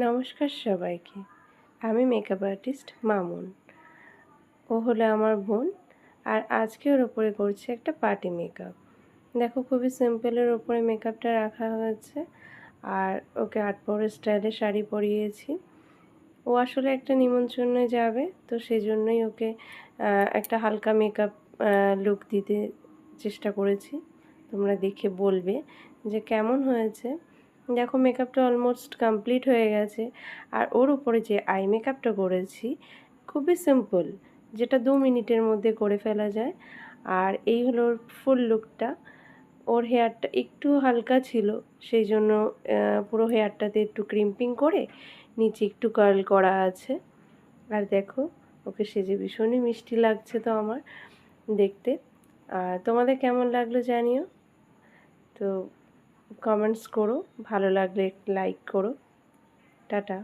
নমস্কার সবাইকে। আমি মেকআপ আর্টিস্ট মামুন। ও হলো আমার বোন। আর আজকে ওর ওপরে করছি একটা পার্টি মেকআপ। দেখো, খুবই সিম্পলের ওপরে মেকআপটা রাখা হয়েছে। আর ওকে আটপৌরে স্টাইলে শাড়ি পরিয়েছি। ও আসলে একটা নিমন্ত্রণে যাবে, তো সেজন্যই ওকে একটা হালকা মেকআপ লুক দিতে চেষ্টা করেছি। তোমরা দেখে বলবে যে কেমন হয়েছে। দেখো, মেকআপটা অলমোস্ট কমপ্লিট হয়ে গেছে। আর ওর উপরে যে আই মেকআপটা করেছি খুবই সিম্পল, যেটা 2 মিনিটের মধ্যে করে ফেলা যায়। আর এই হলো ওর ফুল লুকটা। ওর হেয়ারটা একটু হালকা ছিল, সেই জন্য পুরো হেয়ারটাতে একটু ক্রিম্পিং করে নিচে একটু কার্ল করা আছে। আর দেখো, ওকে সেজে ভীষণই মিষ্টি লাগছে তো আমার দেখতে। আর তোমাদের কেমন লাগলো জানিও। তো কমেন্টস করো, ভালো লাগলে লাইক করো। টাটা।